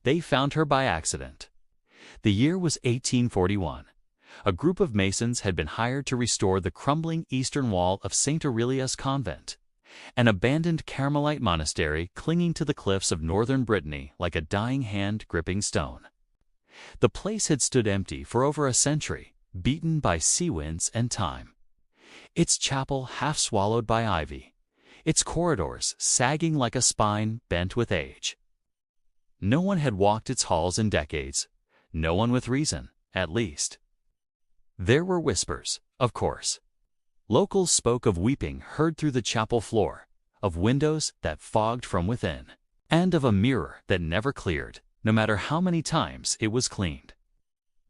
They found her by accident. The year was 1841. A group of masons had been hired to restore the crumbling eastern wall of St. Aurelius Convent, an abandoned Carmelite monastery clinging to the cliffs of northern Brittany like a dying hand gripping stone. The place had stood empty for over a century, beaten by sea winds and time. Its chapel half swallowed by ivy, its corridors sagging like a spine bent with age. No one had walked its halls in decades, no one with reason, at least. There were whispers, of course. Locals spoke of weeping heard through the chapel floor, of windows that fogged from within, and of a mirror that never cleared, no matter how many times it was cleaned.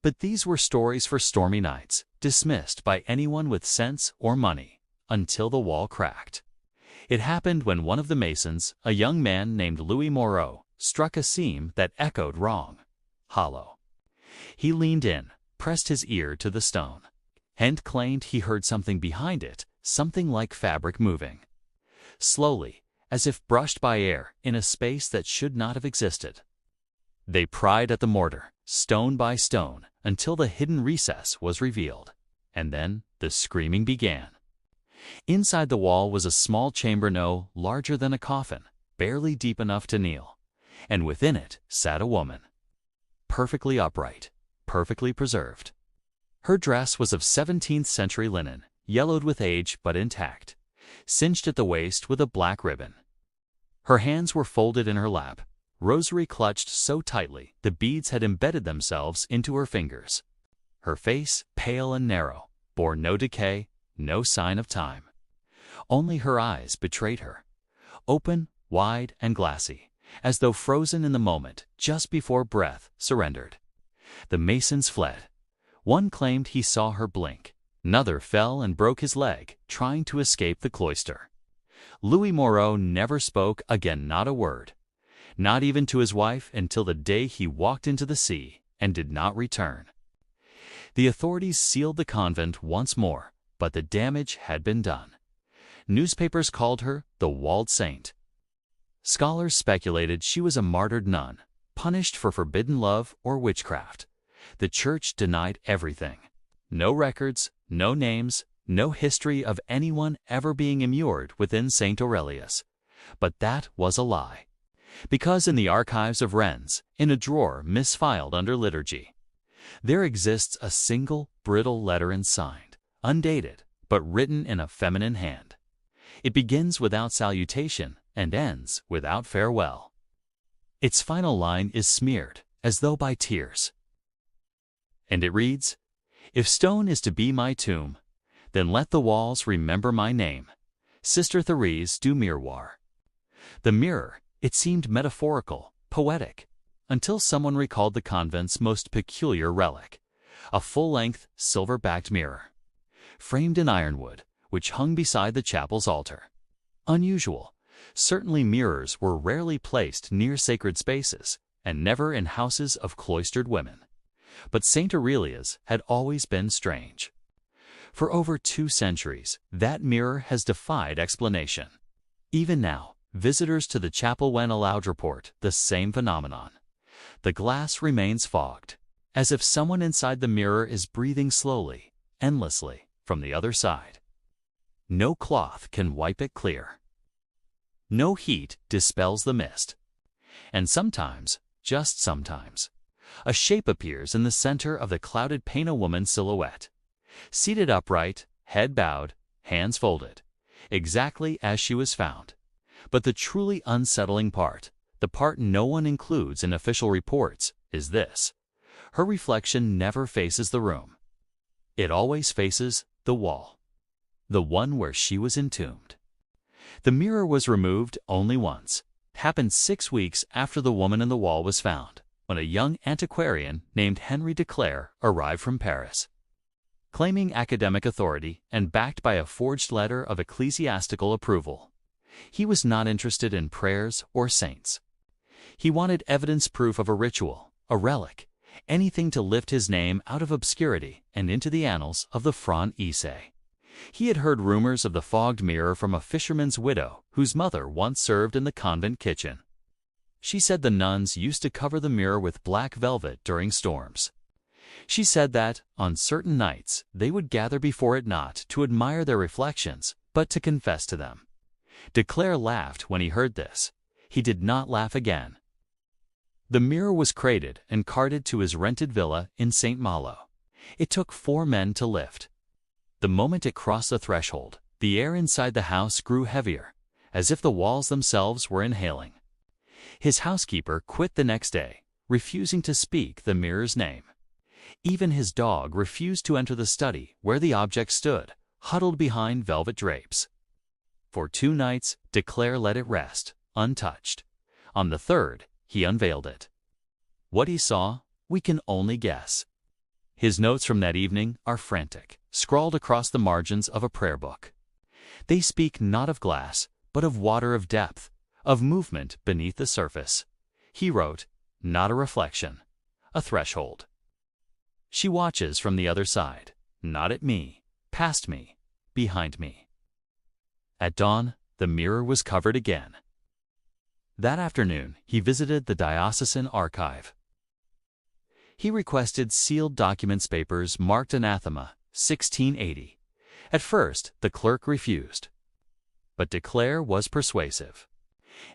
But these were stories for stormy nights, dismissed by anyone with sense or money, until the wall cracked. It happened when one of the masons, a young man named Louis Moreau, struck a seam that echoed wrong, hollow. He leaned in, pressed his ear to the stone, and claimed he heard something behind it, something like fabric moving. Slowly, as if brushed by air, in a space that should not have existed. They pried at the mortar, stone by stone, until the hidden recess was revealed, and then the screaming began. Inside the wall was a small chamber no larger than a coffin, barely deep enough to kneel, and within it sat a woman. Perfectly upright, perfectly preserved. Her dress was of 17th century linen, yellowed with age but intact, cinched at the waist with a black ribbon. Her hands were folded in her lap, rosary clutched so tightly the beads had embedded themselves into her fingers. Her face, pale and narrow, bore no decay, no sign of time. Only her eyes betrayed her, open, wide, and glassy, as though frozen in the moment just before breath surrendered. The masons fled. One claimed he saw her blink. Another fell and broke his leg, trying to escape the cloister. Louis Moreau never spoke again, not a word, not even to his wife, until the day he walked into the sea and did not return. The authorities sealed the convent once more, but the damage had been done. Newspapers called her the Walled Saint. Scholars speculated she was a martyred nun, punished for forbidden love or witchcraft. The church denied everything. No records, no names, no history of anyone ever being immured within St. Aurelius. But that was a lie. Because in the archives of Rennes, in a drawer misfiled under liturgy, there exists a single brittle letter unsigned, undated, but written in a feminine hand. It begins without salutation and ends without farewell. Its final line is smeared, as though by tears. And it reads, "If stone is to be my tomb, then let the walls remember my name, Sister Thérèse du Miroir." The mirror, it seemed metaphorical, poetic, until someone recalled the convent's most peculiar relic, a full-length, silver-backed mirror, framed in ironwood, which hung beside the chapel's altar. Unusual. Certainly mirrors were rarely placed near sacred spaces, and never in houses of cloistered women. But St. Aurelius had always been strange. For over 2 centuries, that mirror has defied explanation. Even now, visitors to the chapel when allowed report the same phenomenon. The glass remains fogged, as if someone inside the mirror is breathing slowly, endlessly, from the other side. No cloth can wipe it clear. No heat dispels the mist. And sometimes, just sometimes, a shape appears in the center of the clouded pane, a woman's silhouette, seated upright, head bowed, hands folded, exactly as she was found. But the truly unsettling part, the part no one includes in official reports, is this: her reflection never faces the room. It always faces the wall, the one where she was entombed. The mirror was removed only once. It happened 6 weeks after the woman in the wall was found, when a young antiquarian named Henry de Clare arrived from Paris. Claiming academic authority and backed by a forged letter of ecclesiastical approval, he was not interested in prayers or saints. He wanted evidence, proof of a ritual, a relic, anything to lift his name out of obscurity and into the annals of the Franc Essai. He had heard rumors of the fogged mirror from a fisherman's widow whose mother once served in the convent kitchen. She said the nuns used to cover the mirror with black velvet during storms. She said that, on certain nights, they would gather before it not to admire their reflections, but to confess to them. De Clare laughed when he heard this. He did not laugh again. The mirror was crated and carted to his rented villa in St. Malo. It took 4 men to lift. The moment it crossed the threshold, the air inside the house grew heavier, as if the walls themselves were inhaling. His housekeeper quit the next day, refusing to speak the mirror's name. Even his dog refused to enter the study where the object stood, huddled behind velvet drapes. For 2 nights, De Clare let it rest, untouched. On the 3rd, he unveiled it. What he saw, we can only guess. His notes from that evening are frantic, scrawled across the margins of a prayer book. They speak not of glass, but of water of depth, of movement beneath the surface. He wrote, not a reflection, a threshold. She watches from the other side, not at me, past me, behind me. At dawn, the mirror was covered again. That afternoon, he visited the diocesan archive. He requested sealed documents papers marked anathema, 1680. At first, the clerk refused. But De Clare was persuasive.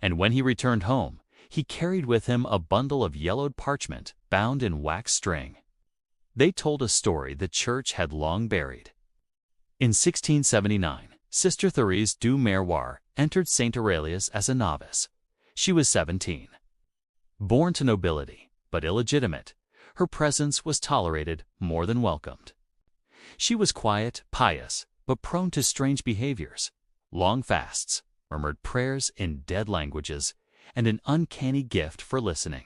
And when he returned home, he carried with him a bundle of yellowed parchment bound in wax string. They told a story the Church had long buried. In 1679, Sister Thérèse du Miroir entered St. Aurelius as a novice. She was 17. Born to nobility, but illegitimate, her presence was tolerated more than welcomed. She was quiet, pious, but prone to strange behaviors, long fasts, murmured prayers in dead languages, and an uncanny gift for listening.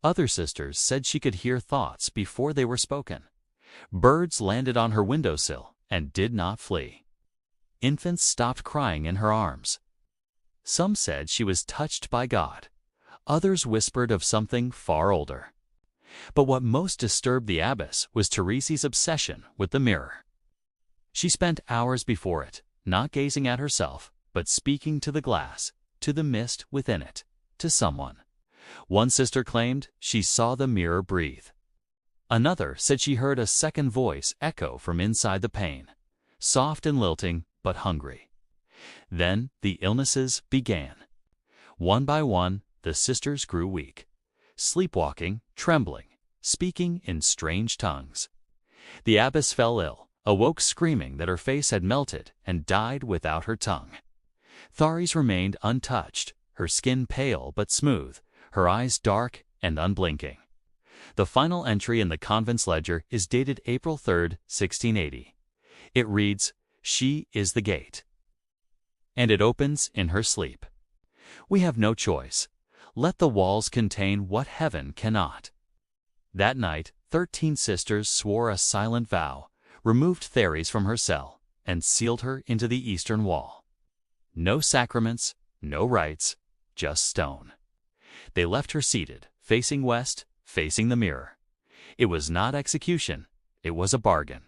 Other sisters said she could hear thoughts before they were spoken. Birds landed on her windowsill and did not flee. Infants stopped crying in her arms. Some said she was touched by God. Others whispered of something far older. But what most disturbed the abbess was Thérèse's obsession with the mirror. She spent hours before it, not gazing at herself, but speaking to the glass, to the mist within it, to someone. One sister claimed she saw the mirror breathe. Another said she heard a second voice echo from inside the pane, soft and lilting, but hungry. Then the illnesses began. One by one, the sisters grew weak, sleepwalking, trembling, speaking in strange tongues. The abbess fell ill, awoke screaming that her face had melted, and died without her tongue. Thérèse remained untouched, her skin pale but smooth, her eyes dark and unblinking. The final entry in the convent's ledger is dated April 3, 1680. It reads, "She is the gate." And it opens in her sleep. We have no choice. Let the walls contain what heaven cannot. That night, 13 sisters swore a silent vow, removed Thérèse from her cell, and sealed her into the eastern wall. No sacraments, no rites, just stone. They left her seated, facing west, facing the mirror. It was not execution, it was a bargain.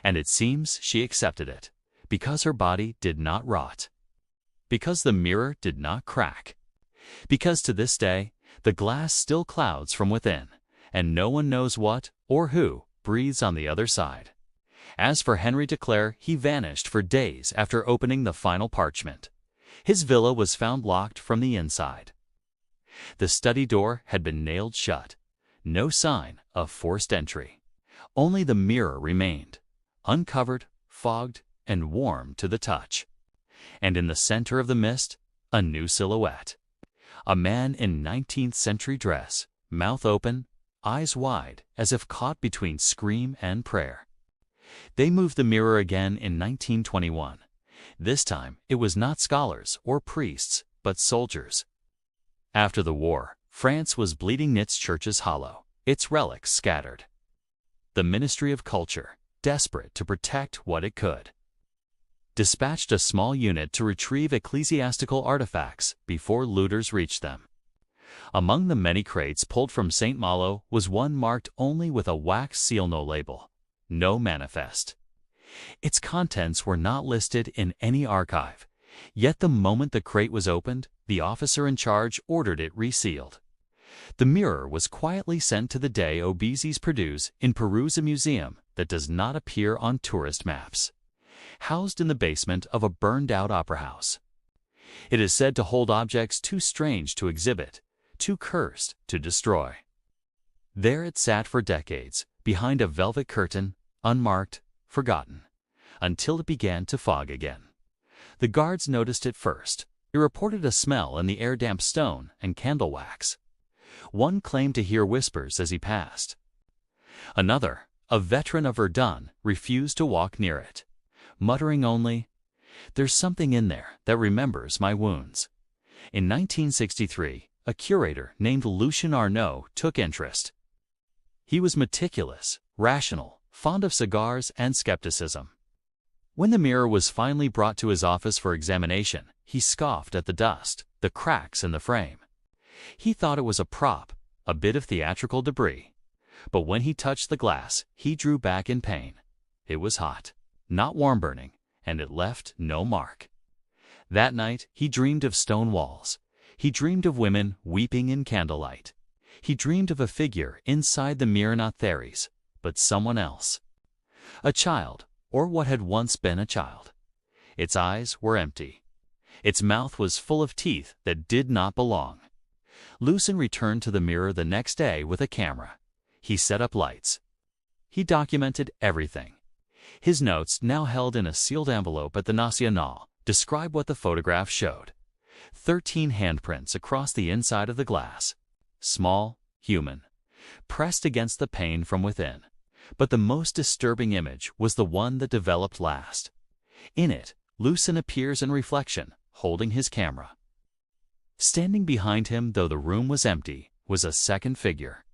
And it seems she accepted it, because her body did not rot, because the mirror did not crack, because to this day the glass still clouds from within, and no one knows what or who breathes on the other side. As for Henry de Clare, he vanished for days after opening the final parchment. His villa was found locked from the inside. The study door had been nailed shut. No sign of forced entry. Only the mirror remained, uncovered, fogged, and warm to the touch. And in the center of the mist, a new silhouette. A man in 19th century dress, mouth open, eyes wide, as if caught between scream and prayer. They moved the mirror again in 1921. This time, it was not scholars or priests, but soldiers. After the war, France was bleeding Knit's churches hollow, its relics scattered. The Ministry of Culture, desperate to protect what it could, dispatched a small unit to retrieve ecclesiastical artifacts before looters reached them. Among the many crates pulled from St. Malo was one marked only with a wax seal, no label, no manifest. Its contents were not listed in any archive, Yet the moment the crate was opened, the officer in charge ordered it resealed. The mirror was quietly sent to the Day Obeses produce in Peru's a museum that does not appear on tourist maps, housed in the basement of a burned-out opera house. It is said to hold objects too strange to exhibit, too cursed to destroy. There it sat for decades, behind a velvet curtain, unmarked, forgotten, until it began to fog again. The guards noticed it first. They reported a smell in the air-damp stone and candle wax. One claimed to hear whispers as he passed. Another, a veteran of Verdun, refused to walk near it, muttering only, "There's something in there that remembers my wounds." In 1963, a curator named Lucien Arnault took interest. He was meticulous, rational, fond of cigars and skepticism. When the mirror was finally brought to his office for examination, he scoffed at the dust, the cracks in the frame. He thought it was a prop, a bit of theatrical debris. But when he touched the glass, he drew back in pain. It was hot, not warm-burning, and it left no mark. That night, he dreamed of stone walls. He dreamed of women weeping in candlelight. He dreamed of a figure inside the mirror, not Thérèse, but someone else. A child, or what had once been a child. Its eyes were empty. Its mouth was full of teeth that did not belong. Lucien returned to the mirror the next day with a camera. He set up lights. He documented everything. His notes, now held in a sealed envelope at the National, describe what the photograph showed. 13 handprints across the inside of the glass. Small, human, pressed against the pane from within. But the most disturbing image was the one that developed last. In it, Lucien appears in reflection, holding his camera. Standing behind him, though the room was empty, was a second figure.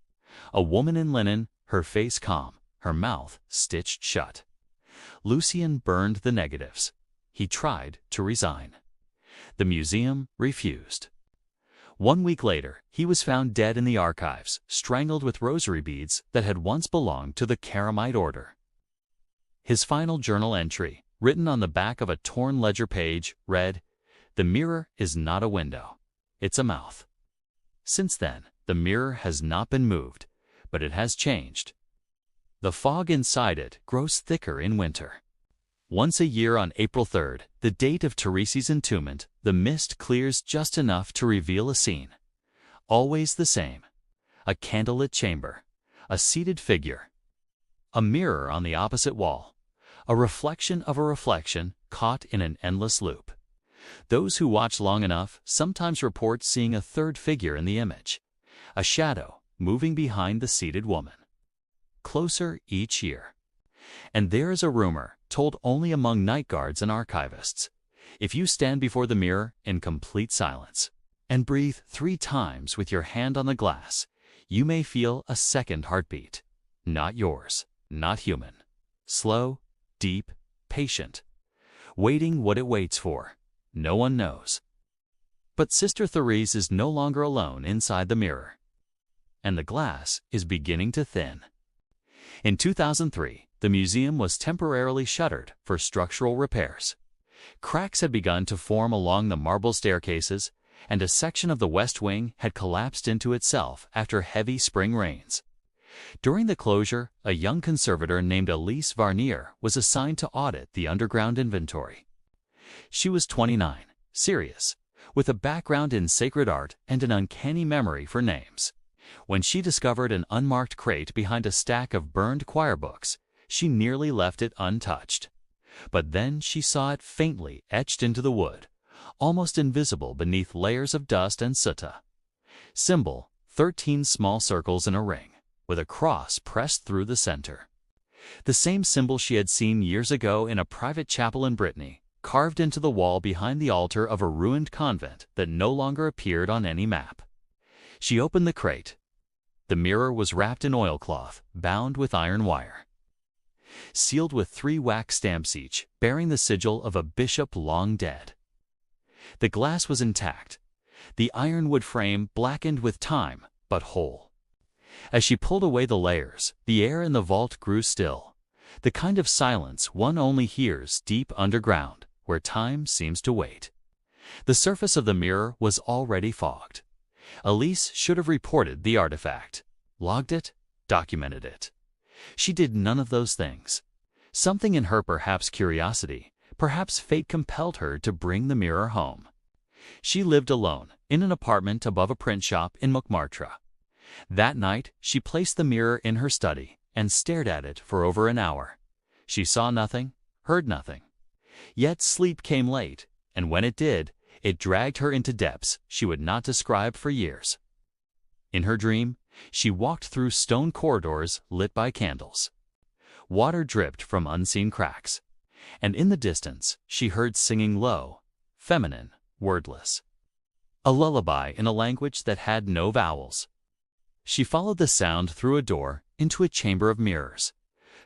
A woman in linen, her face calm, her mouth stitched shut. Lucien burned the negatives. He tried to resign. The museum refused. 1 week later, he was found dead in the archives, strangled with rosary beads that had once belonged to the Karamite order. His final journal entry, written on the back of a torn ledger page, read, "The mirror is not a window. It's a mouth." Since then, the mirror has not been moved, but it has changed. The fog inside it grows thicker in winter. Once a year on April 3rd, the date of Thérèse's entombment, the mist clears just enough to reveal a scene. Always the same. A candlelit chamber. A seated figure. A mirror on the opposite wall. A reflection of a reflection caught in an endless loop. Those who watch long enough sometimes report seeing a third figure in the image. A shadow moving behind the seated woman. Closer each year. And there is a rumor, told only among night guards and archivists. If you stand before the mirror in complete silence and breathe 3 times with your hand on the glass, you may feel a second heartbeat. Not yours, not human. Slow, deep, patient. Waiting what it waits for. No one knows. But Sister Thérèse is no longer alone inside the mirror. And the glass is beginning to thin. In 2003, the museum was temporarily shuttered for structural repairs. Cracks had begun to form along the marble staircases, and a section of the west wing had collapsed into itself after heavy spring rains. During the closure, a young conservator named Elise Varnier was assigned to audit the underground inventory. She was 29, serious, with a background in sacred art and an uncanny memory for names. When she discovered an unmarked crate behind a stack of burned choir books, she nearly left it untouched. But then she saw it faintly etched into the wood, almost invisible beneath layers of dust and sutta. Symbol, 13 small circles in a ring, with a cross pressed through the center. The same symbol she had seen years ago in a private chapel in Brittany, carved into the wall behind the altar of a ruined convent that no longer appeared on any map. She opened the crate. The mirror was wrapped in oilcloth, bound with iron wire. Sealed with 3 wax stamps each, bearing the sigil of a bishop long dead. The glass was intact, the ironwood frame blackened with time, but whole. As she pulled away the layers, the air in the vault grew still, the kind of silence one only hears deep underground, where time seems to wait. The surface of the mirror was already fogged. Elise should have reported the artifact, logged it, documented it. She did none of those things. Something in her, perhaps curiosity, perhaps fate, compelled her to bring the mirror home. She lived alone in an apartment above a print shop in Montmartre. That night, she placed the mirror in her study and stared at it for over an hour. She saw nothing, heard nothing. Yet sleep came late, and when it did, it dragged her into depths she would not describe for years. In her dream, she walked through stone corridors lit by candles. Water dripped from unseen cracks, and in the distance she heard singing low, feminine, wordless. A lullaby in a language that had no vowels. She followed the sound through a door into a chamber of mirrors,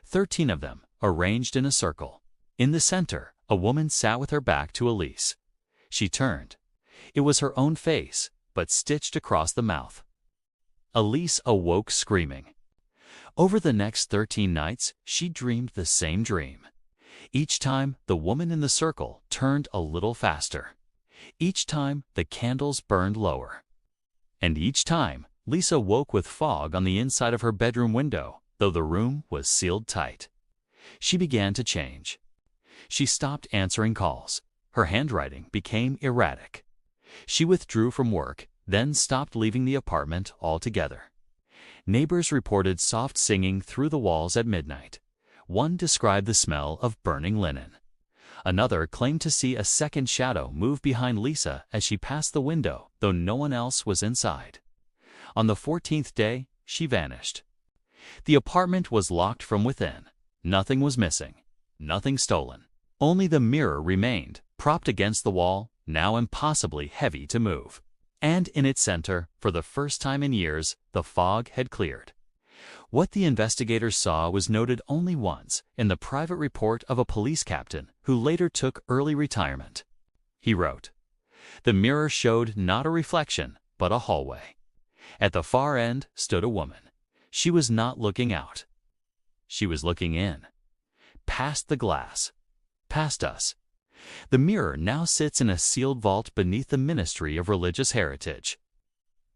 13 of them arranged in a circle. In the center, a woman sat with her back to Elise. She turned. It was her own face, but stitched across the mouth. Elise awoke screaming. Over the next 13 nights, she dreamed the same dream. Each time, the woman in the circle turned a little faster. Each time, the candles burned lower. And each time, Lisa woke with fog on the inside of her bedroom window, though the room was sealed tight. She began to change. She stopped answering calls. Her handwriting became erratic. She withdrew from work, then stopped leaving the apartment altogether. Neighbors reported soft singing through the walls at midnight. One described the smell of burning linen. Another claimed to see a second shadow move behind Lisa as she passed the window, though no one else was inside. On the 14th day, she vanished. The apartment was locked from within. Nothing was missing, nothing stolen. Only the mirror remained, propped against the wall, now impossibly heavy to move. And in its center, for the first time in years, the fog had cleared. What the investigators saw was noted only once in the private report of a police captain who later took early retirement. He wrote, "The mirror showed not a reflection, but a hallway. At the far end stood a woman. She was not looking out. She was looking in. Past the glass. Past us. The mirror now sits in a sealed vault beneath the Ministry of Religious Heritage.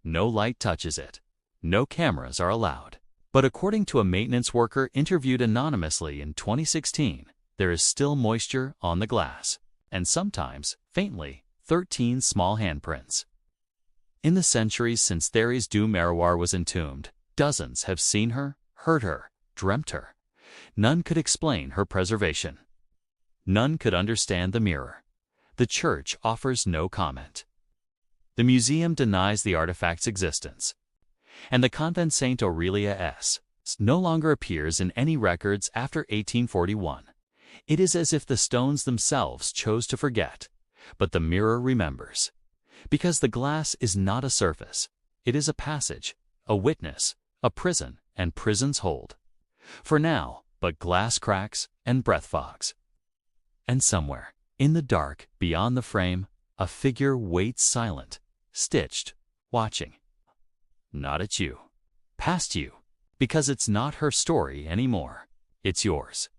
No light touches it. No cameras are allowed. But according to a maintenance worker interviewed anonymously in 2016, there is still moisture on the glass, and sometimes, faintly, 13 small handprints. In the centuries since Thérèse du Miroir was entombed, dozens have seen her, heard her, dreamt her. None could explain her preservation. None could understand the mirror. The church offers no comment. The museum denies the artifact's existence. And the Convent St. Aurelia S. no longer appears in any records after 1841. It is as if the stones themselves chose to forget, but the mirror remembers. Because the glass is not a surface, it is a passage, a witness, a prison, and prisons hold. For now, but glass cracks and breath fogs. And somewhere, in the dark, beyond the frame, a figure waits silent, stitched, watching. Not at you. Past you. Because it's not her story anymore. It's yours.